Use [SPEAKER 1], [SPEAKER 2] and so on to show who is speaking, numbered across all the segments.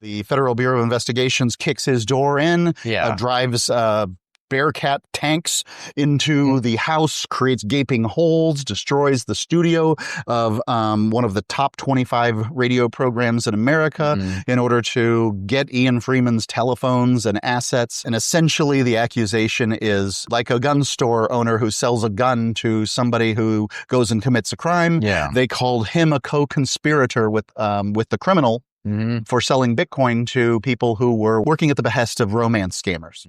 [SPEAKER 1] The Federal Bureau of Investigations kicks his door in,
[SPEAKER 2] Yeah.
[SPEAKER 1] drives Bearcat tanks into the house, creates gaping holes, destroys the studio of one of the top 25 radio programs in America in order to get Ian Freeman's telephones and assets. And essentially the accusation is like a gun store owner who sells a gun to somebody who goes and commits a crime.
[SPEAKER 2] Yeah.
[SPEAKER 1] They called him a co-conspirator with the criminal for selling Bitcoin to people who were working at the behest of romance scammers.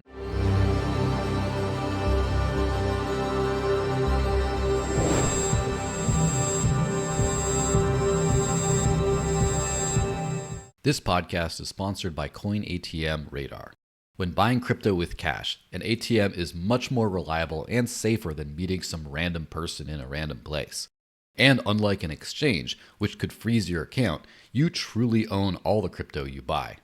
[SPEAKER 3] This podcast is sponsored by Coin ATM Radar. When buying crypto with cash, an ATM is much more reliable and safer than meeting some random person in a random place. And unlike an exchange, which could freeze your account, you truly own all the crypto you buy.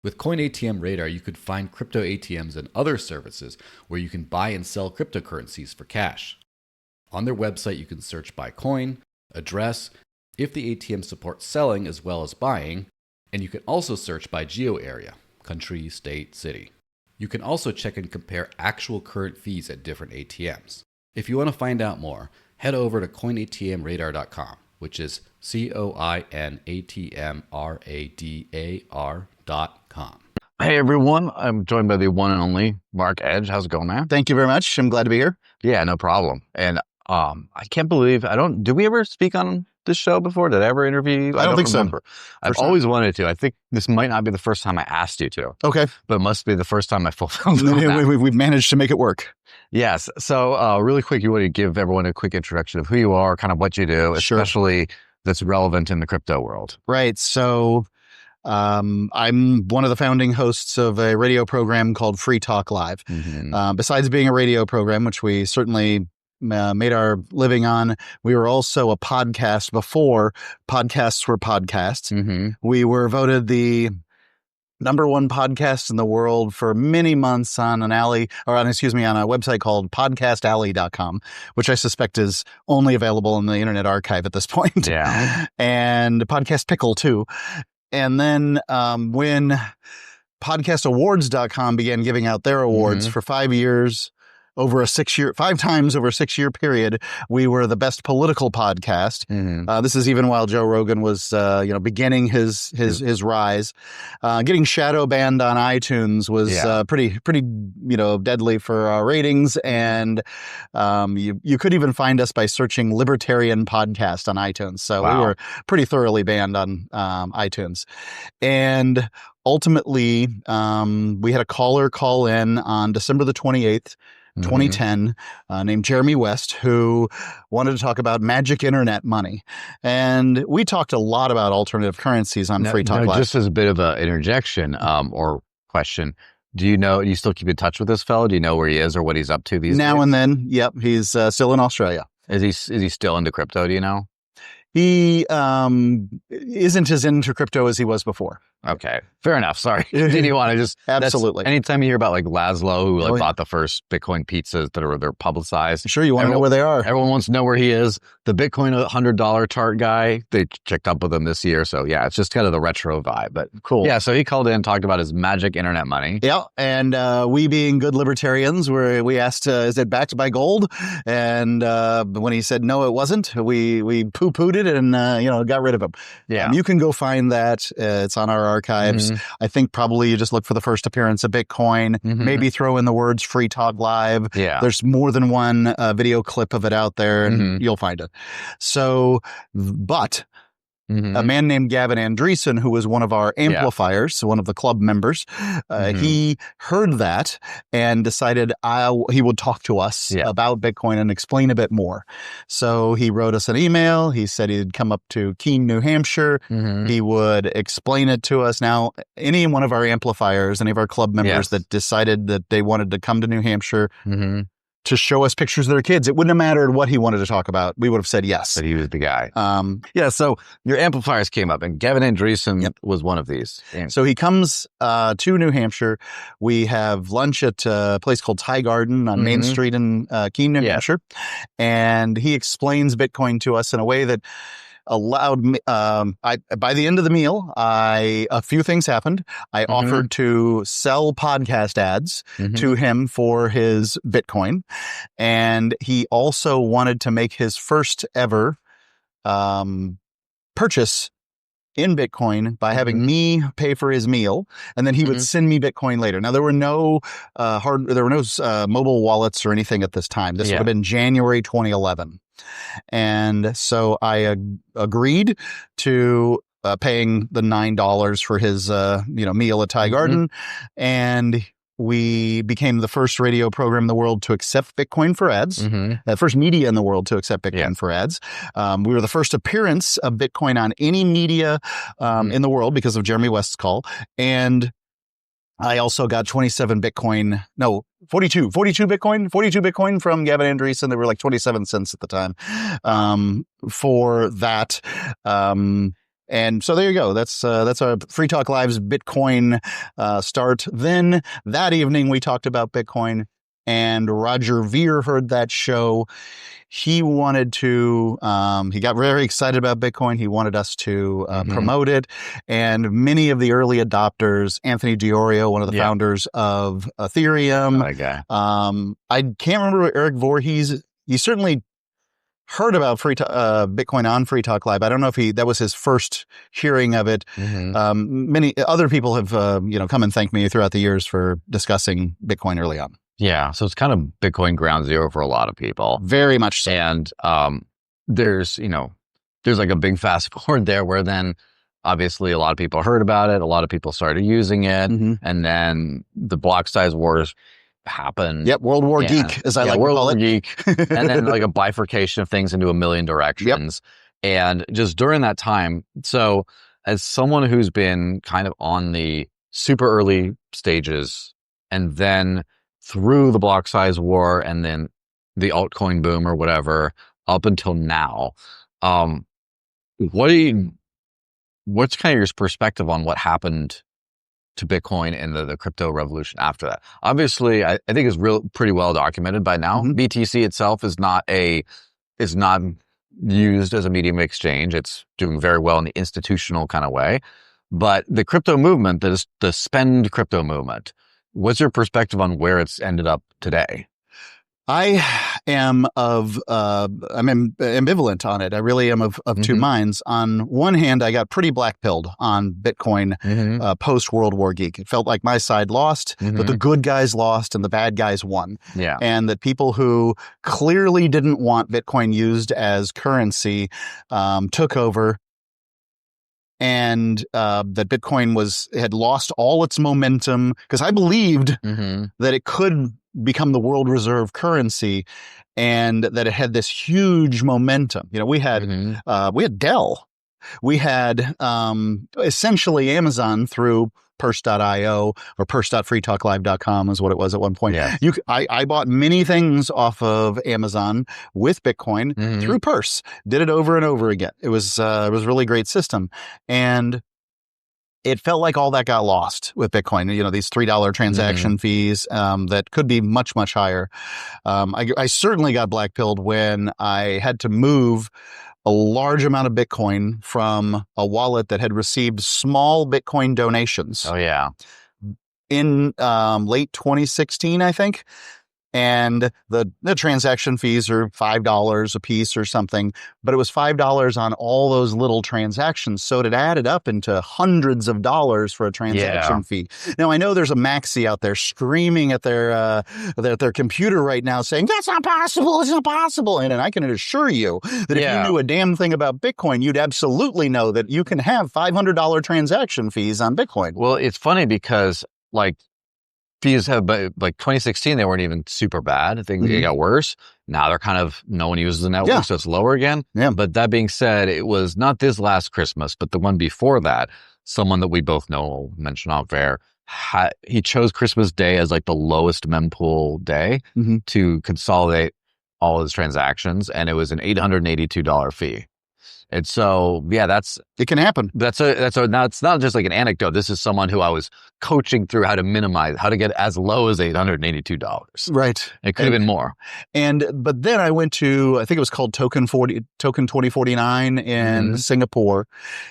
[SPEAKER 3] With Coin ATM Radar, you could find crypto ATMs and other services where you can buy and sell cryptocurrencies for cash. On their website, you can search by coin, address, if the ATM supports selling as well as buying, and you can also search by geo area, country, state, city. You can also check and compare actual current fees at different ATMs. If you want to find out more, head over to coinatmradar.com, which is coinatmradar.com.
[SPEAKER 2] Hey everyone, I'm joined by the one and only Mark Edge. How's it going, man?
[SPEAKER 1] Thank you very much. I'm glad to be here.
[SPEAKER 2] Yeah, no problem. And I can't believe did we ever speak on this show before? Did I ever interview you?
[SPEAKER 1] I don't think
[SPEAKER 2] remember.
[SPEAKER 1] so.
[SPEAKER 2] I've always wanted to. I think this might not be the first time I asked you to.
[SPEAKER 1] Okay.
[SPEAKER 2] But it must be the first time I fulfilled that.
[SPEAKER 1] We've managed to make it work.
[SPEAKER 2] Yes. So really quick, you want to give everyone a quick introduction of who you are, kind of what you do, especially that's relevant in the crypto world.
[SPEAKER 1] Right. So I'm one of the founding hosts of a radio program called Free Talk Live. Besides being a radio program, which we certainly made our living on, we were also a podcast before podcasts were podcasts. We were voted the number one podcast in the world for many months on a website called podcastalley.com, which I suspect is only available in the Internet Archive at this point.
[SPEAKER 2] Yeah.
[SPEAKER 1] And Podcast Pickle too. And then when podcastawards.com began giving out their awards for 5 years, over a 5 times over a 6-year period, we were the best political podcast. This is even while Joe Rogan was, beginning his rise. Getting shadow banned on iTunes was pretty, deadly for our ratings. And you could even find us by searching Libertarian Podcast on iTunes. So we were pretty thoroughly banned on iTunes. And ultimately, we had a caller call in on December the 28th. 2010, named Jeremy West, who wanted to talk about magic internet money. And we talked a lot about alternative currencies on Free Talk Live.
[SPEAKER 2] Just as a bit of an interjection or question, do you still keep in touch with this fellow? Do you know where he is or what he's up to these days?
[SPEAKER 1] Now and then, yep. He's still in Australia.
[SPEAKER 2] Is he still into crypto, do you know?
[SPEAKER 1] He isn't as into crypto as he was before.
[SPEAKER 2] Okay, fair enough. Sorry. Did you want to just...
[SPEAKER 1] Absolutely.
[SPEAKER 2] Anytime you hear about like Laszlo, who bought the first Bitcoin pizzas they're publicized.
[SPEAKER 1] Sure, you want to know where they are.
[SPEAKER 2] Everyone wants to know where he is. The Bitcoin $100 chart guy, they checked up with him this year. So yeah, it's just kind of the retro vibe, but
[SPEAKER 1] cool.
[SPEAKER 2] Yeah, so he called in and talked about his magic internet money.
[SPEAKER 1] Yeah, and we being good libertarians, we asked, is it backed by gold? And when he said no, it wasn't, we poo-pooed it and got rid of him.
[SPEAKER 2] Yeah,
[SPEAKER 1] you can go find that. It's on our archives. I think probably you just look for the first appearance of Bitcoin, maybe throw in the words Free Talk Live.
[SPEAKER 2] Yeah.
[SPEAKER 1] There's more than one video clip of it out there and you'll find it. So, but a man named Gavin Andresen, who was one of our amplifiers, one of the club members, he heard that and decided he would talk to us about Bitcoin and explain a bit more. So he wrote us an email. He said he'd come up to Keene, New Hampshire. He would explain it to us. Now, any one of our amplifiers, any of our club members that decided that they wanted to come to New Hampshire to show us pictures of their kids, it wouldn't have mattered what he wanted to talk about. We would have said yes.
[SPEAKER 2] But he was the guy. So your amplifiers came up, and Gavin Andresen was one of these.
[SPEAKER 1] So he comes to New Hampshire. We have lunch at a place called Thai Garden on Main Street in Keene, New Hampshire. And he explains Bitcoin to us in a way that allowed me, by the end of the meal, a few things happened. I offered to sell podcast ads to him for his Bitcoin. And he also wanted to make his first ever, purchase in Bitcoin by having me pay for his meal, and then he would send me Bitcoin later. Now there were no mobile wallets or anything at this time. This would have been January 2011, and so I agreed to paying the $9 for his meal at Thai Garden, and we became the first radio program in the world to accept Bitcoin for ads, the first media in the world to accept Bitcoin for ads. We were the first appearance of Bitcoin on any media in the world because of Jeremy West's call. And I also got 42 Bitcoin from Gavin Andresen. They were like 27 cents at the time for that. And so there you go. That's our Free Talk Live's Bitcoin start. Then that evening we talked about Bitcoin, and Roger Ver heard that show. He wanted to, he got very excited about Bitcoin. He wanted us to promote it. And many of the early adopters, Anthony Diorio, one of the founders of Ethereum.
[SPEAKER 2] My guy.
[SPEAKER 1] I can't remember Eric Voorhees. He certainly heard about Bitcoin on Free Talk Live. I don't know if that was his first hearing of it. Many other people have, come and thanked me throughout the years for discussing Bitcoin early on.
[SPEAKER 2] Yeah. So it's kind of Bitcoin ground zero for a lot of people.
[SPEAKER 1] Very much so.
[SPEAKER 2] And there's like a big fast forward there where then obviously a lot of people heard about it. A lot of people started using it. And then the block size wars happened.
[SPEAKER 1] Yep, World War Geek, as I like to call it.
[SPEAKER 2] Geek. And then like a bifurcation of things into a million directions. And just during that time, so as someone who's been kind of on the super early stages and then through the block size war and then the altcoin boom or whatever up until now, what's kind of your perspective on what happened to Bitcoin and the crypto revolution after that? Obviously, I think it's pretty well documented by now. BTC itself is not used as a medium of exchange. It's doing very well in the institutional kind of way. But the crypto movement, the spend crypto movement, what's your perspective on where it's ended up today?
[SPEAKER 1] I am ambivalent on it. I really am of two minds. On one hand, I got pretty black-pilled on Bitcoin post World War Geek. It felt like my side lost, but the good guys lost and the bad guys won. Yeah. And that people who clearly didn't want Bitcoin used as currency took over. And that Bitcoin had lost all its momentum, because I believed that it could become the world reserve currency, and that it had this huge momentum. We had Dell, we had essentially Amazon through purse.io or purse.freetalklive.com is what it was at one point. Yeah. I bought many things off of Amazon with Bitcoin through Purse. Did it over and over again. It was a really great system. And it felt like all that got lost with Bitcoin. These $3 transaction fees that could be much, much higher. I certainly got black-pilled when I had to move a large amount of Bitcoin from a wallet that had received small Bitcoin donations.
[SPEAKER 2] Oh, yeah.
[SPEAKER 1] In late 2016, I think. And the transaction fees are $5 a piece or something, but it was $5 on all those little transactions. So it added up into hundreds of dollars for a transaction fee. Now, I know there's a maxi out there screaming at their computer right now saying, that's not possible, it's not possible. And I can assure you that if you knew a damn thing about Bitcoin, you'd absolutely know that you can have $500 transaction fees on Bitcoin.
[SPEAKER 2] Well, it's funny because fees have, like 2016, they weren't even super bad. I think they got worse. Now they're kind of, no one uses the network, so it's lower again. Yeah. But that being said, it was not this last Christmas, but the one before that, someone that we both know, will mention off air, he chose Christmas Day as like the lowest mempool day to consolidate all his transactions, and it was an $882 fee. And so, yeah,
[SPEAKER 1] it can happen.
[SPEAKER 2] Now it's not just like an anecdote. This is someone who I was coaching through how to get as low as $882.
[SPEAKER 1] Right.
[SPEAKER 2] It could have been more.
[SPEAKER 1] But then I went to, I think it was called Token 2049 in Singapore.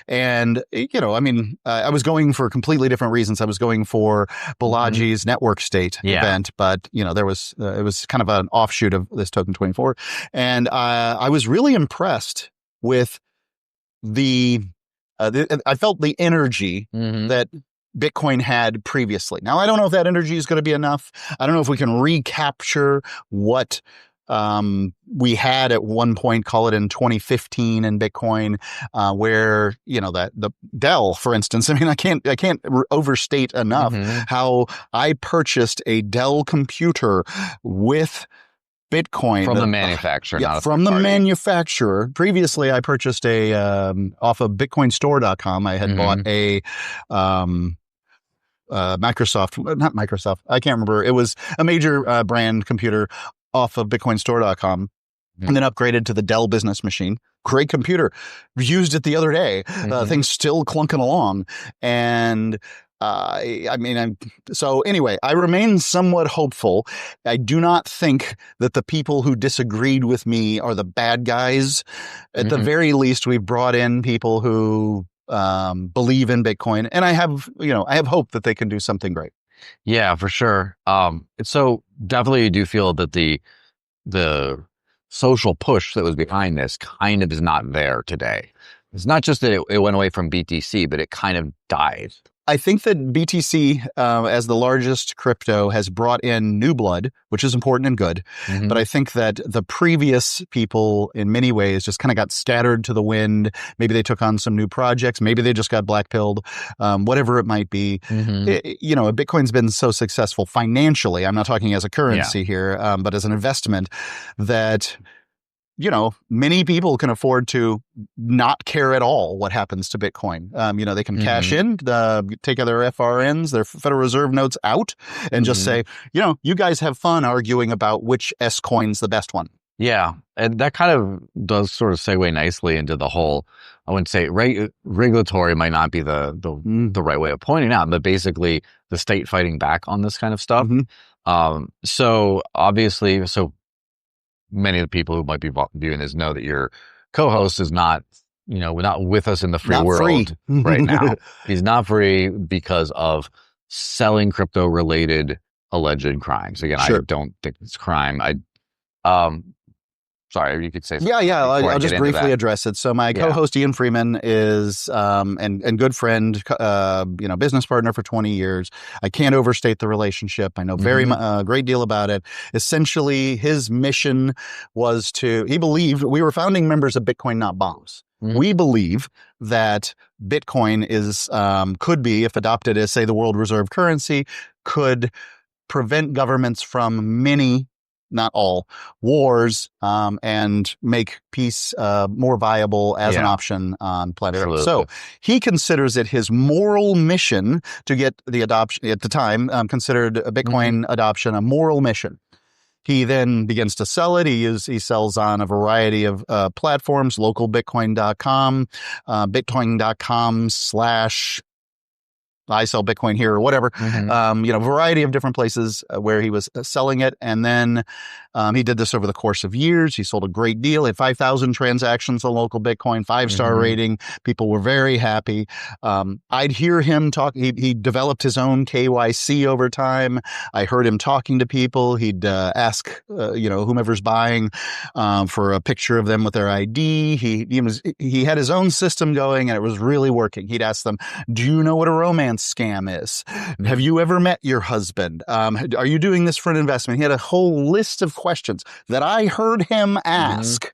[SPEAKER 1] And, I was going for completely different reasons. I was going for Balaji's Network State event, but, it was kind of an offshoot of this Token 24. And I was really impressed with I felt the energy that Bitcoin had previously. Now, I don't know if that energy is going to be enough. I don't know if we can recapture what we had at one point, call it in 2015 in Bitcoin, where, that the Dell, for instance, I can't overstate enough how I purchased a Dell computer with Bitcoin
[SPEAKER 2] from the manufacturer, not
[SPEAKER 1] from the manufacturer. Previously, I purchased off of BitcoinStore.com. I had bought a not Microsoft. I can't remember. It was a major brand computer off of BitcoinStore.com, and then upgraded to the Dell Business Machine. Great computer. Used it the other day. Things still clunking along, and. So anyway, I remain somewhat hopeful. I do not think that the people who disagreed with me are the bad guys. At the very least, we've brought in people who believe in Bitcoin, and I have hope that they can do something great.
[SPEAKER 2] Yeah, for sure. So definitely you do feel that the social push that was behind this kind of is not there today. It's not just that it went away from BTC, but it kind of died.
[SPEAKER 1] I think that BTC, as the largest crypto, has brought in new blood, which is important and good. But I think that the previous people, in many ways, just kind of got scattered to the wind. Maybe they took on some new projects. Maybe they just got blackpilled. Whatever it might be. Bitcoin's been so successful financially. I'm not talking as a currency here, but as an investment that. Many people can afford to not care at all what happens to Bitcoin. They can cash in, take their FRNs, their Federal Reserve notes out, and just say, you guys have fun arguing about which S coin's the best one.
[SPEAKER 2] Yeah. And that kind of does sort of segue nicely into the whole, I wouldn't say regulatory might not be the right way of pointing out, but basically the state fighting back on this kind of stuff. So obviously, many of the people who might be viewing this know that your co-host is not, not with us in the free world right now. He's not free because of selling crypto-related alleged crimes. Again, I don't think it's crime. Sorry, you could say something.
[SPEAKER 1] Yeah. I'll just briefly address it. So my co-host Ian Freeman is and good friend, business partner for 20 years. I can't overstate the relationship. I know a great deal about it. Essentially, his mission was he believed we were founding members of Bitcoin Not Bombs. We believe that Bitcoin could be, if adopted as, say, the world reserve currency, could prevent governments from many, not all, wars, and make peace more viable as an option on planet Earth. So he considers it his moral mission to get the adoption, at the time, considered Bitcoin adoption a moral mission. He then begins to sell it. He sells on a variety of platforms, localbitcoin.com, bitcoin.com/ I sell Bitcoin here or whatever, variety of different places where he was selling it. And then he did this over the course of years. He sold a great deal. He had 5,000 transactions on local Bitcoin, 5-star rating. People were very happy. I'd hear him talk. He developed his own KYC over time. I heard him talking to people. He'd ask, whomever's buying for a picture of them with their ID. He had his own system going and it was really working. He'd ask them, do you know what a romance scam is? Have you ever met your husband? Are you doing this for an investment? He had a whole list of questions that I heard him ask.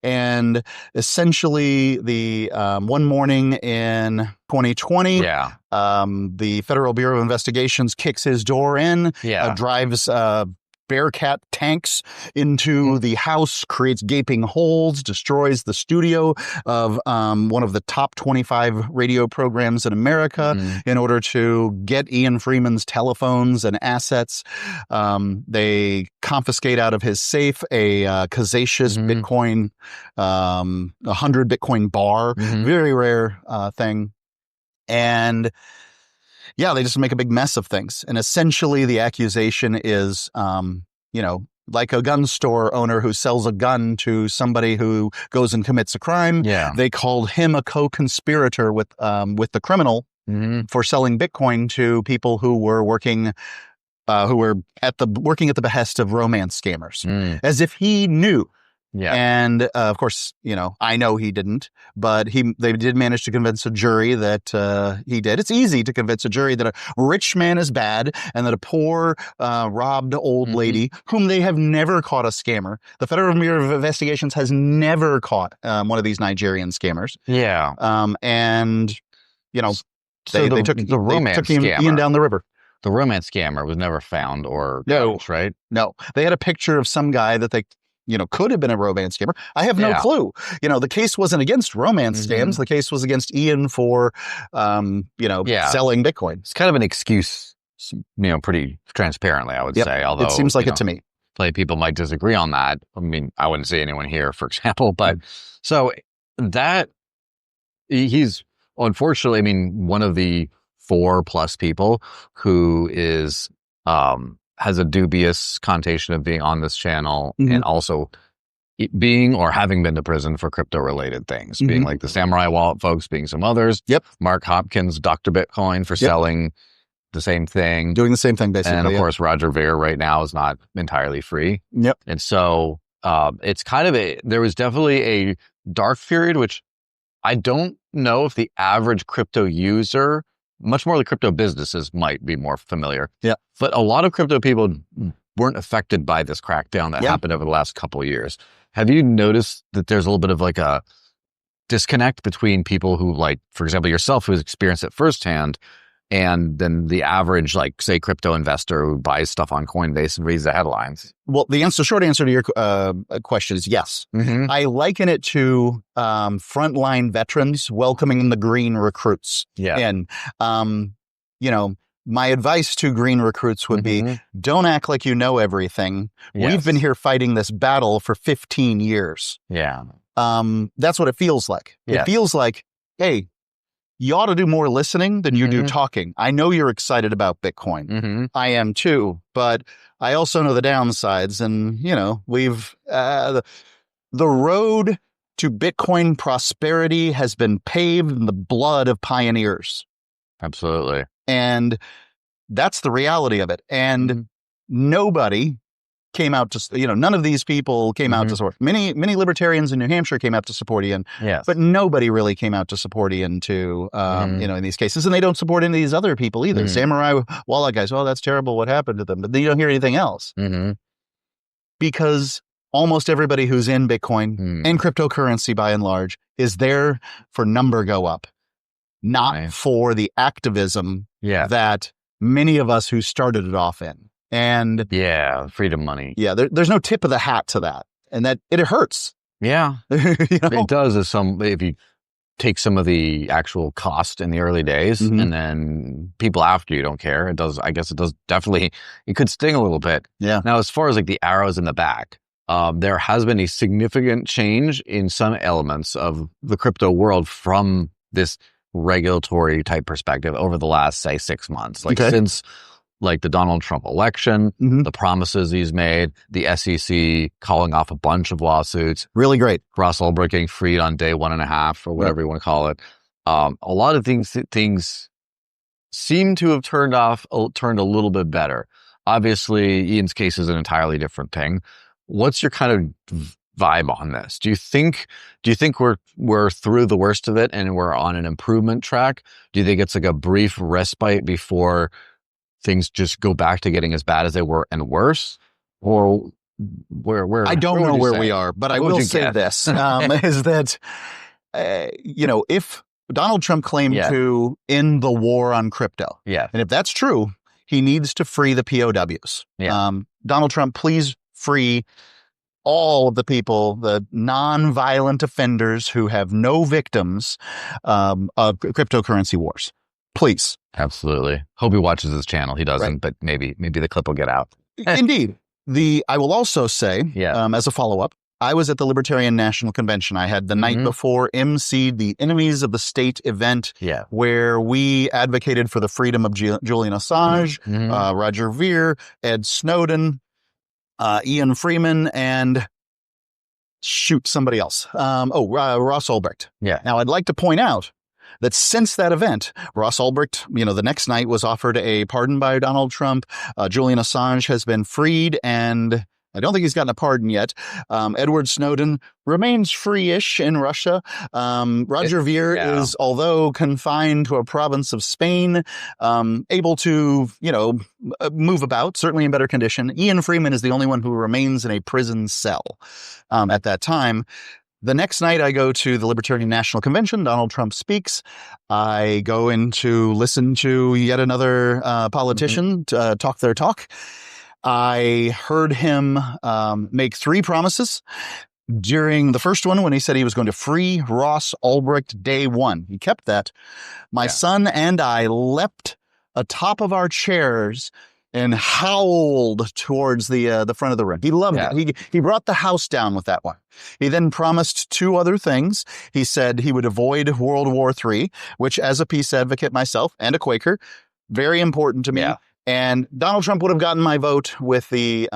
[SPEAKER 1] And essentially the one morning in 2020, the Federal Bureau of Investigations kicks his door in, drives Bearcat tanks into the house, creates gaping holes, destroys the studio of one of the top 25 radio programs in America in order to get Ian Freeman's telephones and assets. They confiscate out of his safe a Kazacious Bitcoin, 100 Bitcoin bar, very rare thing. And yeah, they just make a big mess of things. And essentially the accusation is, like a gun store owner who sells a gun to somebody who goes and commits a crime.
[SPEAKER 2] Yeah.
[SPEAKER 1] They called him a co-conspirator with the criminal for selling Bitcoin to people who were working at the behest of romance scammers, as if he knew.
[SPEAKER 2] Yeah.
[SPEAKER 1] And of course, I know he didn't, but they did manage to convince a jury that he did. It's easy to convince a jury that a rich man is bad and that a poor, robbed old lady, whom they have never caught a scammer. The Federal Bureau of Investigations has never caught one of these Nigerian scammers.
[SPEAKER 2] Yeah.
[SPEAKER 1] They took Ian down the river.
[SPEAKER 2] The romance scammer was never found or
[SPEAKER 1] caught,
[SPEAKER 2] right?
[SPEAKER 1] No. They had a picture of some guy that they could have been a romance scammer. I have no clue. The case wasn't against romance scams. The case was against Ian for, selling Bitcoin.
[SPEAKER 2] It's kind of an excuse, pretty transparently, I would say. Although
[SPEAKER 1] it seems like it to me.
[SPEAKER 2] People might disagree on that. I mean, I wouldn't say anyone here, for example, but so that he's unfortunately, one of the 4+ people who is, has a dubious connotation of being on this channel and also being or having been to prison for crypto related things, being like the Samurai Wallet folks, being some others.
[SPEAKER 1] Yep.
[SPEAKER 2] Mark Hopkins, Dr. Bitcoin for selling the same thing.
[SPEAKER 1] Doing the same thing, basically.
[SPEAKER 2] And of course, Roger Ver right now is not entirely free.
[SPEAKER 1] Yep.
[SPEAKER 2] And so it's kind of there was definitely a dark period, which I don't know if the average crypto user, much more the crypto businesses might be more familiar.
[SPEAKER 1] Yeah.
[SPEAKER 2] But a lot of crypto people weren't affected by this crackdown that happened over the last couple of years. Have you noticed that there's a little bit of like a disconnect between people who, like, for example, yourself, who's experienced it firsthand, and then the average, like, say, crypto investor who buys stuff on Coinbase and reads the headlines?
[SPEAKER 1] Well, short answer to your question is yes. I liken it to frontline veterans welcoming the green recruits.
[SPEAKER 2] Yeah.
[SPEAKER 1] And, my advice to green recruits would be, don't act like you know everything.
[SPEAKER 2] Yes.
[SPEAKER 1] We've been here fighting this battle for 15 years.
[SPEAKER 2] Yeah.
[SPEAKER 1] That's what it feels like.
[SPEAKER 2] Yeah.
[SPEAKER 1] It feels like, hey, you ought to do more listening than you do talking. I know you're excited about Bitcoin. I am too, but I also know the downsides. And, we've, the road to Bitcoin prosperity has been paved in the blood of pioneers.
[SPEAKER 2] Absolutely.
[SPEAKER 1] And that's the reality of it. And nobody came out to, none of these people came out to support. Many libertarians in New Hampshire came out to support Ian, but nobody really came out to support Ian in these cases. And they don't support any of these other people either. Samurai Wallet guys, oh, that's terrible. What happened to them? But you don't hear anything else. Because almost everybody who's in Bitcoin and cryptocurrency by and large is there for number go up, not for the activism that many of us who started it off in. And
[SPEAKER 2] freedom money.
[SPEAKER 1] Yeah, there's no tip of the hat to that, and that it hurts.
[SPEAKER 2] Yeah, it does. If you take some of the actual cost in the early days, and then people after you don't care, it does. I guess it does definitely. It could sting a little bit.
[SPEAKER 1] Yeah.
[SPEAKER 2] Now, as far as like the arrows in the back, there has been a significant change in some elements of the crypto world from this regulatory type perspective over the last, say, 6 months, since like the Donald Trump election, the promises he's made, the SEC calling off a bunch of lawsuits.
[SPEAKER 1] Really great.
[SPEAKER 2] Ross Ulbricht getting freed on day 1.5 or whatever you want to call it. A lot of things seem to have turned a little bit better. Obviously, Ian's case is an entirely different thing. What's your kind of vibe on this? Do you think we're through the worst of it and we're on an improvement track? Do you think it's like a brief respite before things just go back to getting as bad as they were and worse? Or where
[SPEAKER 1] I don't know where we are, but I will say this, is that, if Donald Trump claimed to end the war on crypto, and if that's true, he needs to free the POWs. Donald Trump, please free all of the people, the non-violent offenders who have no victims of cryptocurrency wars. Please.
[SPEAKER 2] Absolutely. Hope he watches this channel. He doesn't,
[SPEAKER 1] Right.
[SPEAKER 2] but maybe the clip will get out.
[SPEAKER 1] Indeed. I will also say,
[SPEAKER 2] Yeah.
[SPEAKER 1] as a follow-up, I was at the Libertarian National Convention. I had the night before emceed the Enemies of the State event, where we advocated for the freedom of Julian Assange, Roger Ver, Ed Snowden, Ian Freeman, and somebody else. Ross Ulbricht.
[SPEAKER 2] Yeah.
[SPEAKER 1] Now, I'd like to point out that since that event, Ross Ulbricht, the next night was offered a pardon by Donald Trump. Julian Assange has been freed, and I don't think he's gotten a pardon yet. Edward Snowden remains free-ish in Russia. Roger Ver is, although confined to a province of Spain, able to, move about, certainly in better condition. Ian Freeman is the only one who remains in a prison cell at that time. The next night I go to the Libertarian National Convention. Donald Trump speaks. I go in to listen to yet another politician talk their talk. I heard him make 3 promises. During the first one, when he said he was going to free Ross Ulbricht day 1, he kept that. My son and I leapt atop of our chairs and howled towards the front of the room. He loved it. He brought the house down with that one. He then promised 2 other things. He said he would avoid World War III, which, as a peace advocate myself and a Quaker, very important to me. Yeah. And Donald Trump would have gotten my vote with the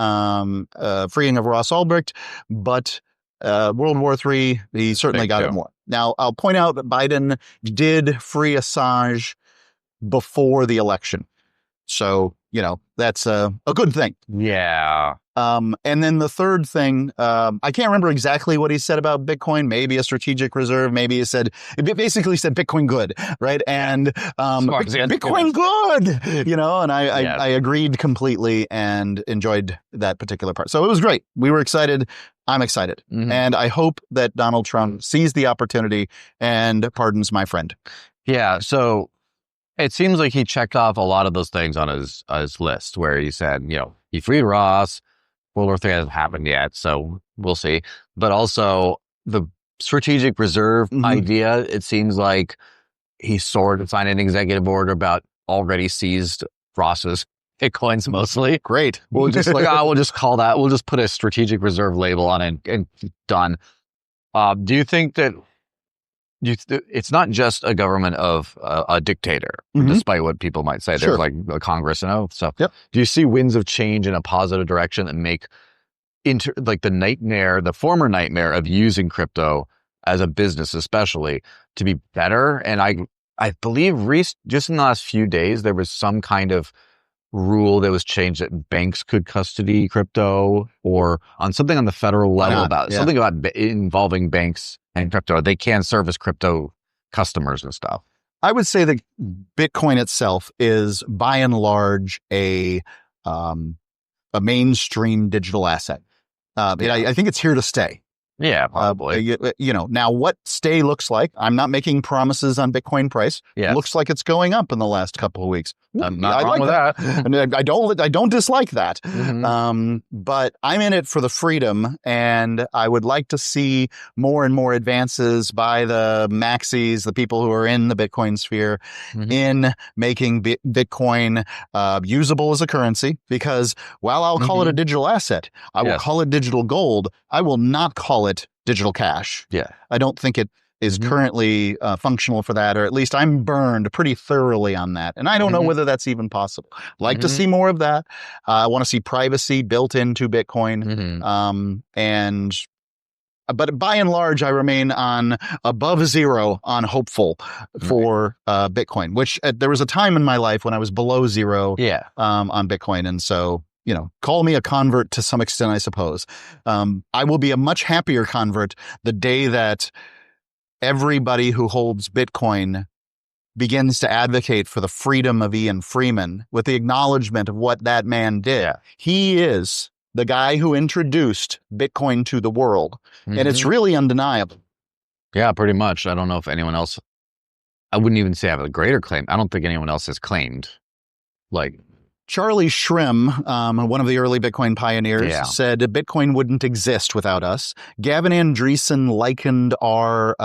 [SPEAKER 1] freeing of Ross Ulbricht, but World War III, he certainly got it more. Now, I'll point out that Biden did free Assange before the election. So, that's a good thing.
[SPEAKER 2] Yeah.
[SPEAKER 1] And then the third thing, I can't remember exactly what he said about Bitcoin, maybe a strategic reserve, maybe it basically said Bitcoin good, right? And Bitcoin good, and I agreed completely and enjoyed that particular part. So it was great. We were excited. I'm excited. And I hope that Donald Trump sees the opportunity and pardons my friend.
[SPEAKER 2] Yeah. So it seems like he checked off a lot of those things on his list, where he said, he freed Ross. World War III hasn't happened yet, so we'll see. But also the strategic reserve idea, it seems like he sort of signed an executive order about already seized Ross's Bitcoins mostly.
[SPEAKER 1] Great.
[SPEAKER 2] We'll just we'll just call that, we'll just put a strategic reserve label on it and done. Do you think that it's not just a government of a dictator, despite what people might say? There's like a Congress and stuff. Yep. Do you see winds of change in a positive direction that make the former nightmare of using crypto as a business, especially, to be better? And I believe just in the last few days, there was some kind of rule that was changed that banks could custody crypto, or on something on the federal level something about involving banks and crypto. They can service crypto customers and stuff.
[SPEAKER 1] I would say that Bitcoin itself is by and large a mainstream digital asset. I think it's here to stay.
[SPEAKER 2] Yeah, probably.
[SPEAKER 1] Now what stay looks like, I'm not making promises on Bitcoin price. Yeah. Looks like it's going up in the last couple of weeks.
[SPEAKER 2] I'm not wrong with that.
[SPEAKER 1] And I don't dislike that. But I'm in it for the freedom, and I would like to see more and more advances by the maxis, the people who are in the Bitcoin sphere, in making Bitcoin usable as a currency. Because while I'll call it a digital asset, I will call it digital gold. I will not call it digital cash. Yeah, I don't think it is currently functional for that, or at least I'm burned pretty thoroughly on that. And I don't know whether that's even possible. Like to see more of that. I want to see privacy built into Bitcoin. But by and large, I remain on above zero on hopeful for Bitcoin, which there was a time in my life when I was below zero on Bitcoin. And so, call me a convert to some extent, I suppose. I will be a much happier convert the day that everybody who holds Bitcoin begins to advocate for the freedom of Ian Freeman with the acknowledgement of what that man did. Yeah. He is the guy who introduced Bitcoin to the world. And it's really undeniable.
[SPEAKER 2] Yeah, pretty much. I don't know if anyone else, I wouldn't even say I have a greater claim. I don't think anyone else has claimed
[SPEAKER 1] Charlie Shrem, one of the early Bitcoin pioneers, said Bitcoin wouldn't exist without us. Gavin Andresen likened our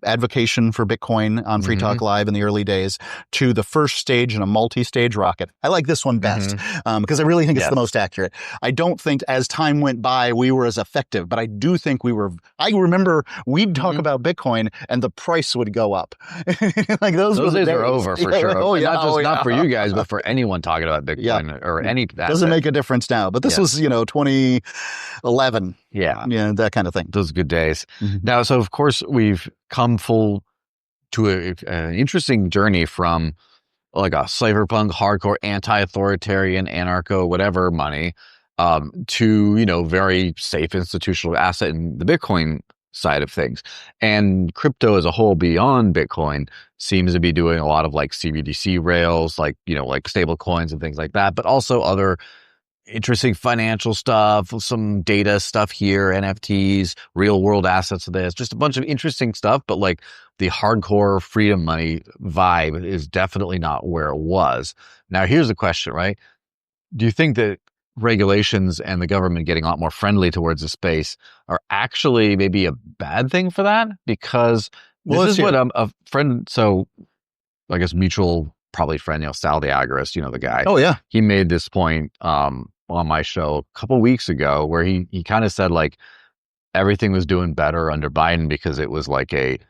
[SPEAKER 1] advocation for Bitcoin on Free Talk Live in the early days to the first stage in a multi-stage rocket. I like this one best because I really think it's the most accurate. I don't think as time went by we were as effective, but I do think we were. I remember we'd talk about Bitcoin and the price would go up. Like those
[SPEAKER 2] days are over for sure.
[SPEAKER 1] Oh, yeah.
[SPEAKER 2] Not for you guys, but for anyone talking about Bitcoin or any asset.
[SPEAKER 1] Doesn't make a difference now, but this was 2011.
[SPEAKER 2] Yeah,
[SPEAKER 1] that kind of thing.
[SPEAKER 2] Those good days. Now, so of course we've come full to an interesting journey from like a cyberpunk, hardcore, anti-authoritarian, anarcho, whatever money, to very safe institutional asset in the Bitcoin side of things. And crypto as a whole beyond Bitcoin seems to be doing a lot of like CBDC rails, like stable coins and things like that, but also other interesting financial stuff, some data stuff here, NFTs, real world assets of this, just a bunch of interesting stuff. But like the hardcore freedom money vibe is definitely not where it was. Now, here's the question, right? Do you think that regulations and the government getting a lot more friendly towards the space are actually maybe a bad thing for that? Because this is what a friend, so I guess mutual probably friend, Sal the Agorist, the guy.
[SPEAKER 1] Oh yeah.
[SPEAKER 2] He made this point on my show a couple weeks ago where he kind of said like everything was doing better under Biden because it was like a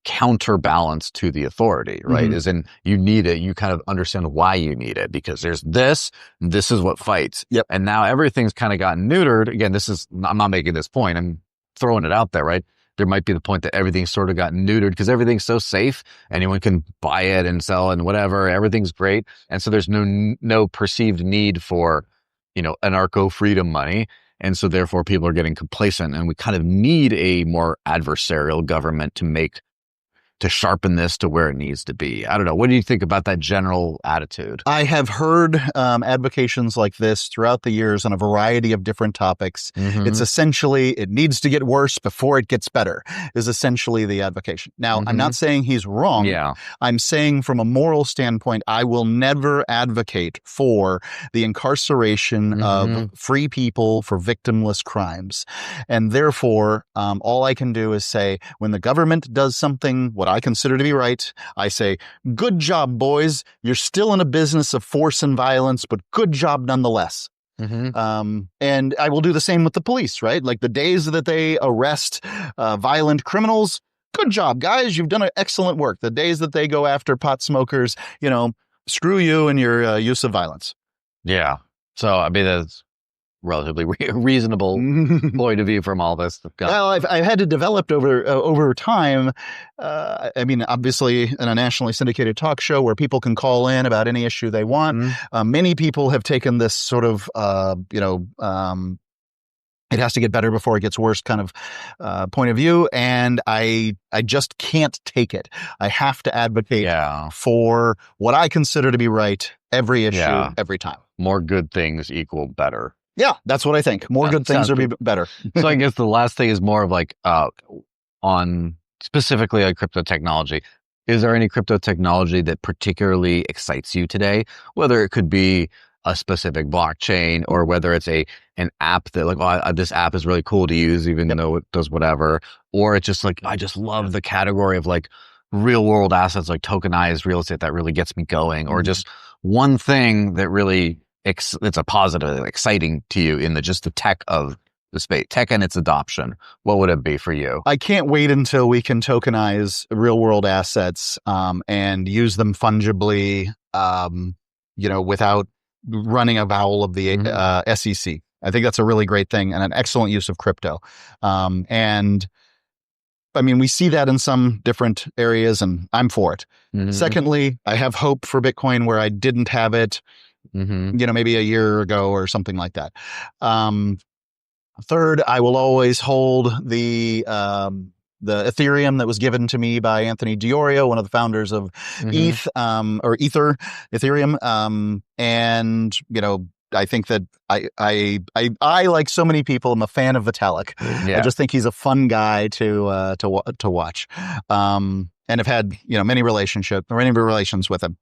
[SPEAKER 2] counterbalance to the authority, right? As in you need it, you kind of understand why you need it because there's this is what fights.
[SPEAKER 1] Yep.
[SPEAKER 2] And now everything's kind of gotten neutered. Again, I'm not making this point. I'm throwing it out there, right? There might be the point that everything's sort of gotten neutered because everything's so safe. Anyone can buy it and sell and whatever. Everything's great. And so there's no perceived need for, anarcho freedom money. And so therefore people are getting complacent and we kind of need a more adversarial government to sharpen this to where it needs to be. I don't know. What do you think about that general attitude?
[SPEAKER 1] I have heard advocations like this throughout the years on a variety of different topics. It's essentially, it needs to get worse before it gets better, is essentially the advocation. Now, I'm not saying he's wrong.
[SPEAKER 2] Yeah.
[SPEAKER 1] I'm saying from a moral standpoint, I will never advocate for the incarceration of free people for victimless crimes. And therefore, all I can do is say, when the government does something, what I consider to be right, I say, good job, boys. You're still in a business of force and violence, but good job nonetheless. And I will do the same with the police, right? Like the days that they arrest violent criminals, good job, guys. You've done excellent work. The days that they go after pot smokers, screw you and your use of violence.
[SPEAKER 2] Yeah. So, I mean, that's relatively reasonable point of view from all this.
[SPEAKER 1] Well, I've had to develop over time. I mean, obviously, in a nationally syndicated talk show where people can call in about any issue they want. Many people have taken this sort of, it has to get better before it gets worse kind of point of view. And I just can't take it. I have to advocate for what I consider to be right every issue, every time.
[SPEAKER 2] More good things equal better.
[SPEAKER 1] Yeah, that's what I think. More good things are better.
[SPEAKER 2] So I guess the last thing is more of like on specifically on crypto technology. Is there any crypto technology that particularly excites you today? Whether it could be a specific blockchain or whether it's an app that like, this app is really cool to use even though it does whatever. Or it's just like, I just love the category of like real world assets like tokenized real estate that really gets me going. Or just one thing that really it's a positive, exciting to you in just the tech of the space, tech and its adoption. What would it be for you?
[SPEAKER 1] I can't wait until we can tokenize real world assets and use them fungibly, without running afoul of the SEC. I think that's a really great thing and an excellent use of crypto. And I mean, we see that in some different areas and I'm for it. Secondly, I have hope for Bitcoin where I didn't have it. Maybe a year ago or something like that. Third, I will always hold the Ethereum that was given to me by Anthony Diorio, one of the founders of Ethereum. And, I think that I like so many people, I'm a fan of Vitalik. I just think he's a fun guy to watch. And have had, many relations with him.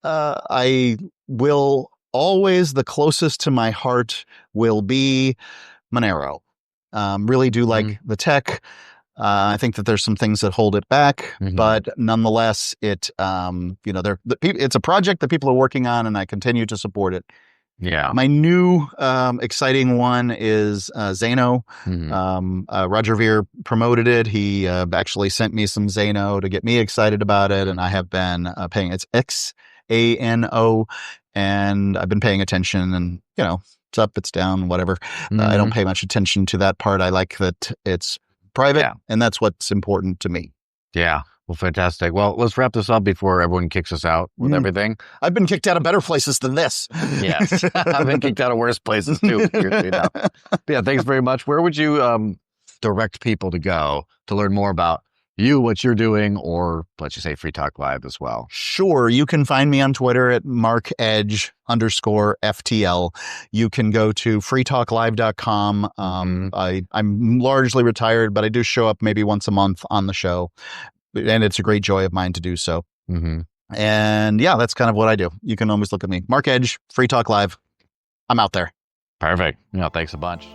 [SPEAKER 1] I will always, the closest to my heart will be Monero. Really do like the tech. I think that there's some things that hold it back, but nonetheless, it's a project that people are working on, and I continue to support it.
[SPEAKER 2] Yeah.
[SPEAKER 1] My new exciting one is Zano. Roger Ver promoted it. He actually sent me some Zano to get me excited about it, and I have been paying. It's XANO, and I've been paying attention, and it's up, it's down, whatever. I don't pay much attention to that part. I like that it's private, and that's what's important to me.
[SPEAKER 2] Yeah. Well, fantastic. Well, let's wrap this up before everyone kicks us out with everything.
[SPEAKER 1] I've been kicked out of better places than this.
[SPEAKER 2] Yes. I've been kicked out of worse places too. Yeah. Thanks very much. Where would you direct people to go to learn more about you, what you're doing, or let's just say Free Talk Live as well?
[SPEAKER 1] Sure. You can find me on Twitter at markedge_FTL. You can go to freetalklive.com. I'm largely retired, but I do show up maybe once a month on the show, and it's a great joy of mine to do so. And yeah, that's kind of what I do. You can always look at me. Mark Edge, Free Talk Live. I'm out there.
[SPEAKER 2] Perfect. Thanks a bunch.